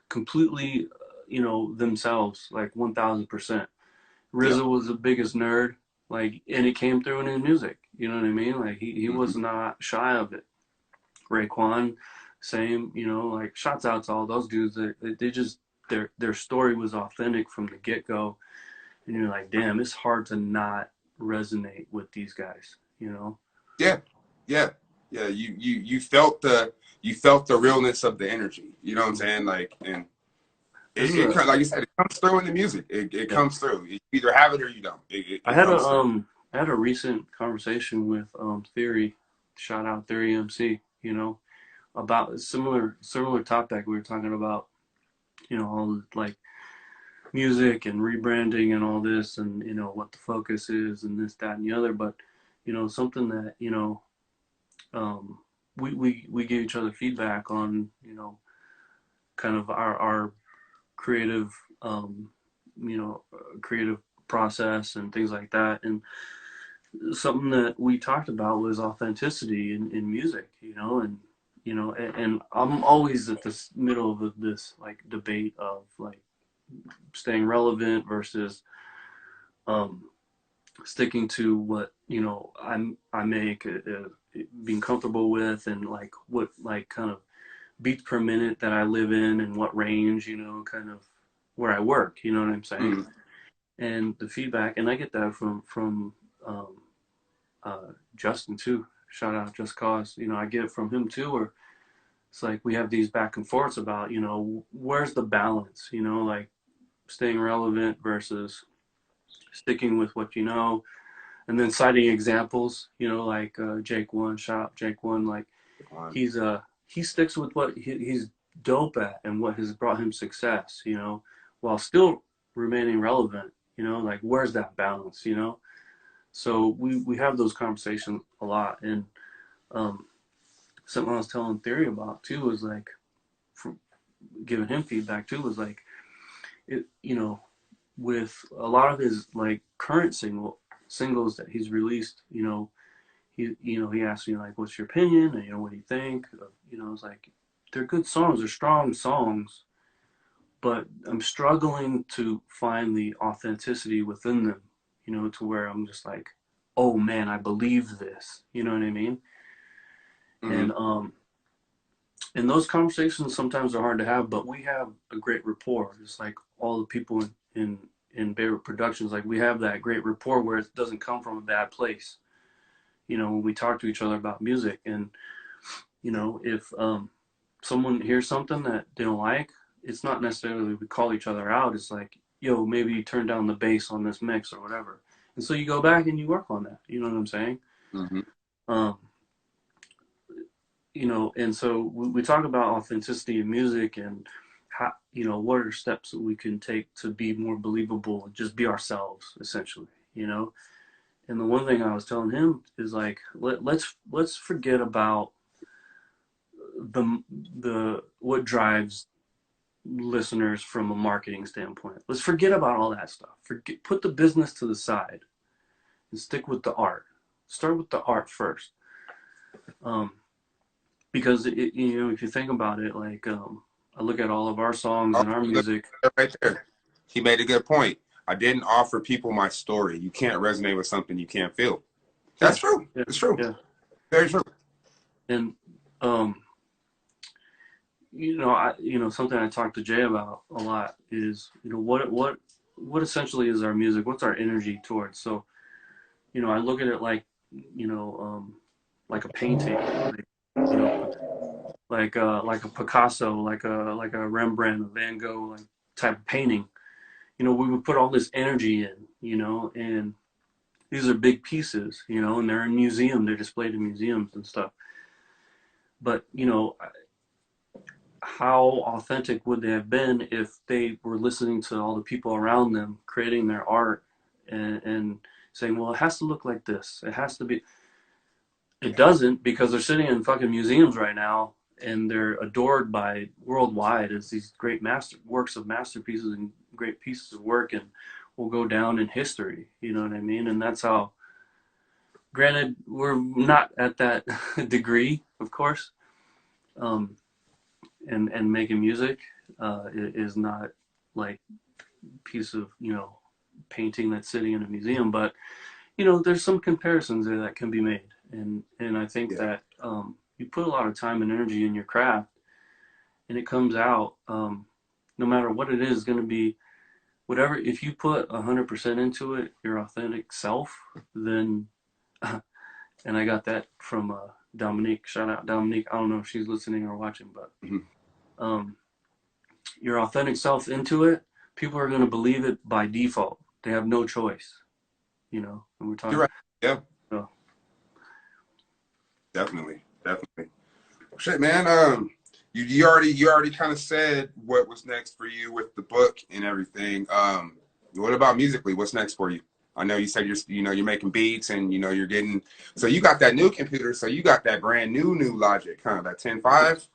completely, themselves, like 1000%. RZA was the biggest nerd, like, and it came through in his music. You know what I mean? Like he was not shy of it. Raekwon, same. Like shouts out to all those dudes. They just their story was authentic from the get go, and you're like, damn, it's hard to not resonate with these guys. Yeah. You felt the realness of the energy. You know what I'm saying? Like, and This is It like you said, it comes through in the music. It yeah. comes through. You either have it or you don't. I It had a comes through. I had a recent conversation with Theory, shout out Theory MC, you know, about a similar topic. We were talking about, you know, all like music and rebranding and all this, and you know what the focus is and this, that, and the other. But you know, something that you know, we give each other feedback on, you know, kind of our creative, you know, creative process and things like that. And something that we talked about was authenticity in music, you know, and you know, and I'm always at this middle of this like debate of like staying relevant versus um, sticking to what you know I make, being comfortable with, and like what like kind of beats per minute that I live in, and what range, you know, kind of where I work. You know what I'm saying? Mm. And the feedback, and I get that from um, Justin too. Shout out Just Cause. You know, I get it from him too. Where it's like we have these back and forths about, you know, where's the balance? You know, like staying relevant versus sticking with what you know, and then citing examples. You know, like Jake One. Shout out Jake One. Like he sticks with what he's dope at and what has brought him success. You know, while still remaining relevant. You know, like where's that balance? You know, so we have those conversations a lot. And um, something I was telling Theory about too was like, from giving him feedback too, was like, it, you know, with a lot of his like current singles that he's released, you know, he asked me like, what's your opinion, and you know, what do you think? You know, it's like they're good songs, they're strong songs, but I'm struggling to find the authenticity within them, you know, to where I'm just like, oh man, I believe this. You know what I mean? Mm-hmm. And those conversations sometimes are hard to have, but we have a great rapport. Just like all the people in Bayroot Productions, like we have that great rapport where it doesn't come from a bad place. You know, when we talk to each other about music, and you know, if someone hears something that they don't like, it's not necessarily we call each other out. It's like, yo, maybe you turn down the bass on this mix or whatever. And so you go back and you work on that. You know what I'm saying? Mm-hmm. Um, you know, and so we talk about authenticity in music, and how, you know, what are steps that we can take to be more believable and just be ourselves, essentially, you know. And the one thing I was telling him is like, let's forget about the what drives listeners from a marketing standpoint. Let's forget about all that stuff. Put the business to the side and stick with the art. Start with the art first. Um, because you know, if you think about it, like I look at all of our songs Oh, and our look, music. right there. He made a good point. I didn't offer people my story. You can't resonate with something you can't feel. Yeah, That's true. yeah, It's true. yeah. Very true. And um, you know, something I talk to Jay about a lot is, you know, what essentially is our music? What's our energy towards? So, you know, I look at it like, you know, like a painting, like, you know, like a Picasso, like a Rembrandt, a Van Gogh, like type of painting. You know, we would put all this energy in, you know, and these are big pieces, you know, and they're in museum, they're displayed in museums and stuff. But, you know, how authentic would they have been if they were listening to all the people around them creating their art, and saying, well, it has to look like this. It has to be. It doesn't, because they're sitting in fucking museums right now, and they're adored by worldwide as these great works of masterpieces and great pieces of work, and will go down in history. You know what I mean? And that's how. Granted, we're not at that degree, of course, um, and making music is not like a piece of, you know, painting that's sitting in a museum, but you know, there's some comparisons there that can be made, and I think Yeah. that you put a lot of time and energy in your craft, and it comes out, no matter what it is going to be, whatever. If you put 100% into it, your authentic self, then and I got that from Dominique. Shout out Dominique. I don't know if she's listening or watching, but Mm-hmm. um, your authentic self into it, people are going to believe it by default. They have no choice, you know. And we're You're talking. right. Yeah, So definitely, definitely. Shit, man. You already kind of said what was next for you with the book and everything. What about musically? What's next for you? I know you said you're making beats and you're getting. So you got that new computer. So you got that brand new Logic, huh? That 10.5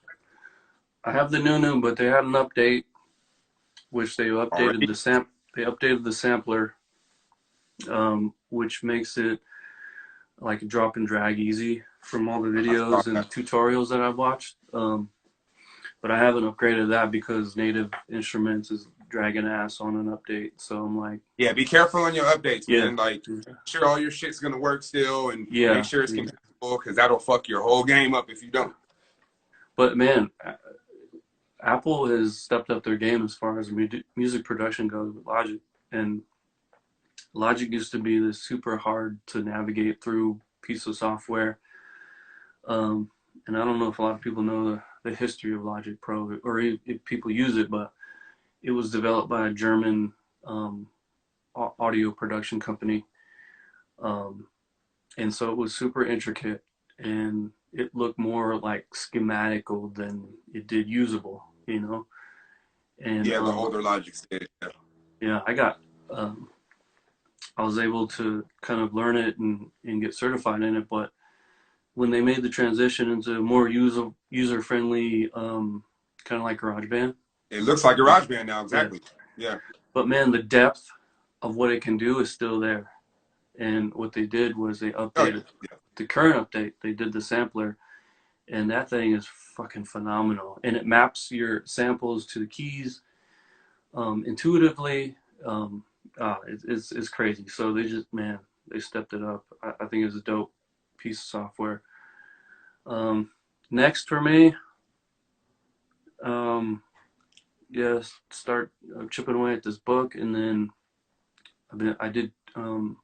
I have the new, but they had an update, which they updated already. the samp. They updated the sampler, which makes it like drop and drag easy from all the I saw videos and that. tutorials that I've watched. But I haven't upgraded that because Native Instruments is dragging ass on an update. So I'm like, Yeah, be careful on your updates, yeah, man. Like, sure all your shit's gonna work still, and make yeah, sure it's yeah. compatible because that'll fuck your whole game up if you don't. But man, Apple has stepped up their game as far as music production goes with Logic. And Logic used to be this super hard to navigate through piece of software. And I don't know if a lot of people know the history of Logic Pro or if people use it, but it was developed by a German um, audio production company. Um, and so it was super intricate and it looked more like schematical than it did usable, you know? And Yeah, the older Logic did. Yeah. yeah, um, I was able to kind of learn it and get certified in it. But when they made the transition into more user friendly, kind of like GarageBand, It looks like GarageBand now, yeah. exactly. Yeah. But man, the depth of what it can do is still there. And what they did was they Oh yeah. updated Yeah. the current update. They did the sampler, and that thing is fucking phenomenal. And it maps your samples to the keys intuitively. It's crazy. So they just, man, they stepped it up. I think it's a dope piece of software. Um, Next for me, um, yes, start chipping away at this book, and then I did. I'm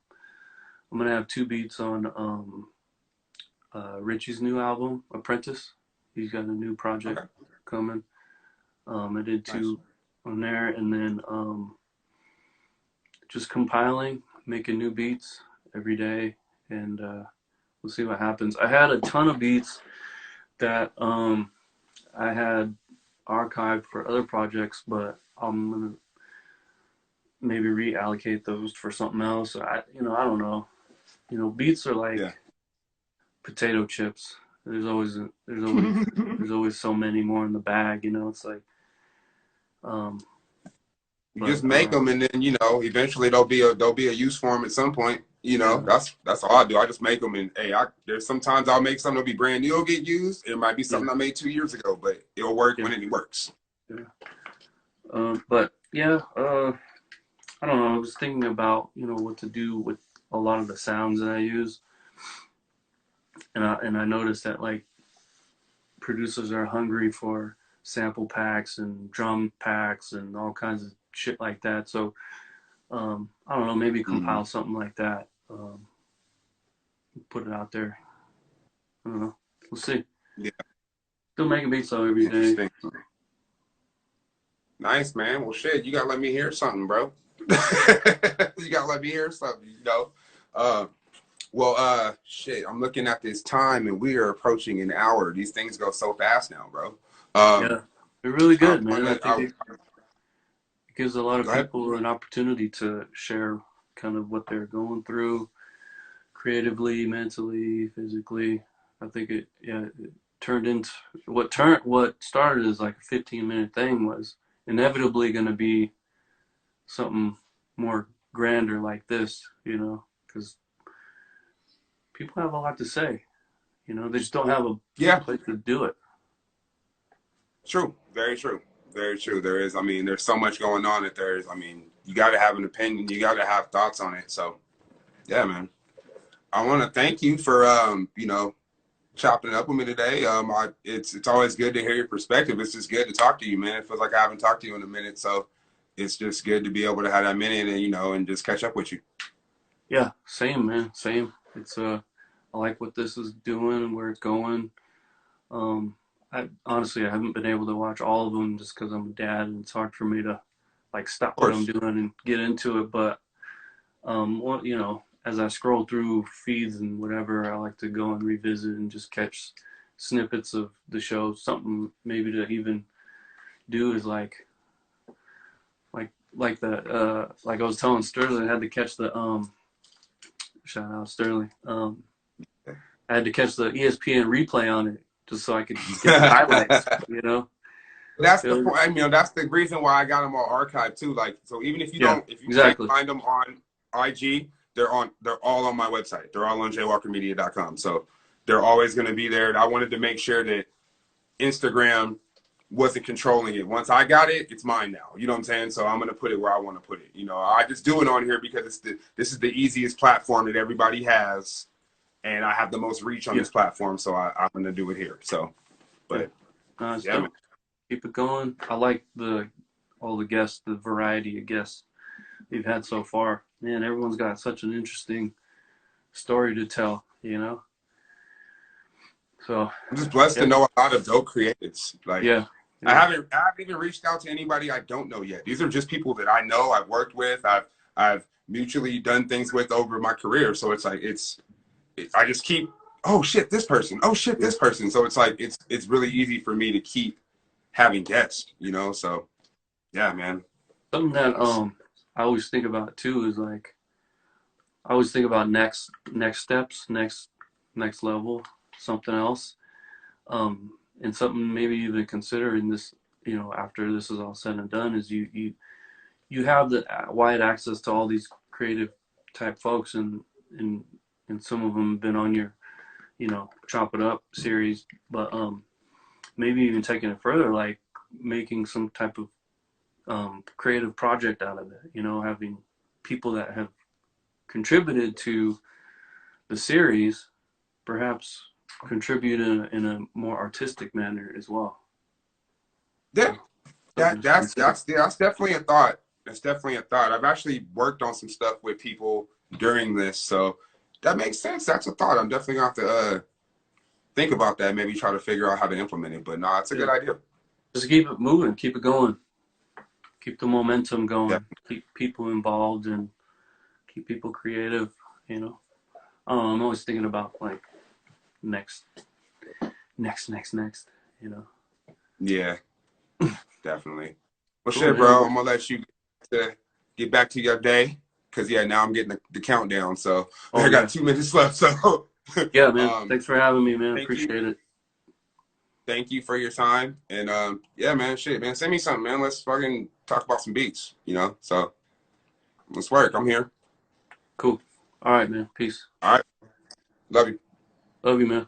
gonna have two beats on Richie's new album, Apprentice. He's got a new project Okay. coming. I did Nice. two on there, and then just compiling, making new beats every day, and we'll see what happens. I had a ton of beats that I had archived for other projects, but I'm gonna maybe reallocate those for something else. I don't know. Beats are like Yeah. potato chips. There's always so many more in the bag. It's like, um, You but just make them, and then eventually there'll be a use for them at some point. yeah, That's all I do. I just make them, and hey, there's sometimes I'll make something that'll be brand new, it'll get used. It might be yeah, something I made 2 years ago, but it'll work yeah, when it works. yeah. But yeah, I don't know. I was thinking about what to do with a lot of the sounds that I use, and I noticed that like producers are hungry for sample packs and drum packs and all kinds of shit like that. So I don't know, maybe Mm-hmm. compile something like that, put it out there. I don't know. We'll see. Yeah, Still making beats though every day. interesting. Nice, man. Well, shit, you gotta let me hear something, bro. You gotta let me hear something. Uh, shit, I'm looking at this time and we are approaching an hour. These things go so fast now, bro. Um, Yeah, they're really I good, man. I wanna, think it gives a lot of go ahead. people an opportunity to share kind of what they're going through creatively, mentally, physically. I think it turned into what started as like a 15-minute thing was inevitably going to be something more grander like this, because people have a lot to say. They just don't have a Yeah, place to do it. true. Very true. Very true. There is, I mean, there's so much going on that you gotta have an opinion, you gotta have thoughts on it. So, yeah, man. I wanna thank you for, chopping it up with me today. It's always good to hear your perspective. It's just good to talk to you, man. It feels like I haven't talked to you in a minute, so it's just good to be able to have that minute and and just catch up with you. Yeah, same, man, same. It's I like what this is doing and where it's going. Um, I honestly I haven't been able to watch all of them just because I'm a dad and it's hard for me to like stop Of what I'm course. doing and get into it. But well, you know, as I scroll through feeds and whatever, I like to go and revisit and just catch snippets of the show. Something maybe to even do is like that like I was telling Sterling, I had to catch the shout out Sterling. I had to catch the ESPN replay on it just so I could get the highlights, you know. That's the It point. was, I mean, that's the reason why I got them all archived too. Like, so even if you yeah, don't, if you can't exactly. find them on IG, they're all on my website. They're all on jwalkermedia.com. So they're always going to be there. I wanted to make sure that Instagram wasn't controlling it. Once I got it, it's mine now. You know what I'm saying? So I'm going to put it where I want to put it. You know, I just do it on here because this is the easiest platform that everybody has, and I have the most reach on Yeah, this platform. So I'm going to do it here. So, yeah. but It's yeah, man. dope. Keep it going. I like all the guests, the variety of guests we've had so far. Man, everyone's got such an interesting story to tell, you know. So I'm just blessed to yeah, know a lot of dope creatives. Like, yeah, I yeah. haven't even reached out to anybody I don't know yet. These are just people that I know, I've worked with, I've mutually done things with over my career. So it's like I just keep, oh shit, this person, oh shit, Yeah. this person. So it's like it's really easy for me to keep having guests, you know. So yeah, man. Something that It's, I always think about too is like I always think about next steps, next level, something else. And something maybe even consider in this, you know, after this is all said and done, is you have the wide access to all these creative type folks, and and some of them have been on your, you know, Chop It Up series, but maybe even taking it further, like making some type of creative project out of it. You know, having people that have contributed to the series perhaps contribute in a more artistic manner as well. yeah, Something to consider. that's definitely a thought. That's definitely a thought. I've actually worked on some stuff with people during this, so that makes sense. That's a thought. I'm definitely gonna have to think about that. Maybe try to figure out how to implement it. But no, it's a Yeah. good idea. Just keep it moving, keep it going, keep the momentum Yeah, going, keep people involved, and keep people creative. You know, I'm always thinking about like next, next. You know, yeah, definitely. Well, cool shit, man. bro. I'm gonna let you get back to your day because yeah, now I'm getting the countdown. So I Oh got yeah, 2 minutes left. So yeah, man. um, Thanks for having me, man. thank you, Appreciate it. thank you for your time. And yeah, man, shit, man, send me something, man. Let's fucking talk about some beats. You know, so let's work. I'm here. Cool. All right, man. Peace. All right, love you. Love you, man.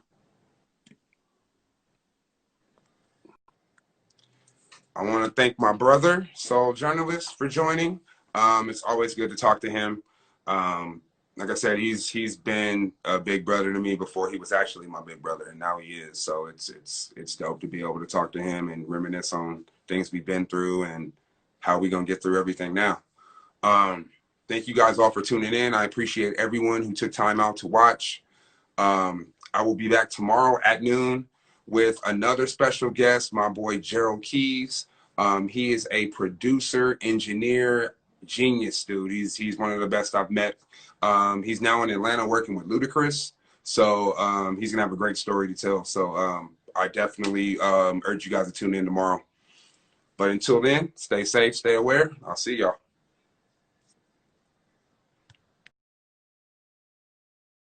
I want to thank my brother, soul journalist, for joining. It's always good to talk to him. Um, like I said, he's been a big brother to me before he was actually my big brother, and now he is. So it's dope to be able to talk to him and reminisce on things we've been through and how we gonna get through everything now. Um, thank you guys all for tuning in. I appreciate everyone who took time out to watch. I will be back tomorrow at noon with another special guest, my boy Gerald Keys. He is a producer, engineer, genius, dude. He's one of the best I've met. He's now in Atlanta working with Ludacris, so he's gonna have a great story to tell. So I definitely urge you guys to tune in tomorrow. But until then, stay safe, stay aware. I'll see y'all.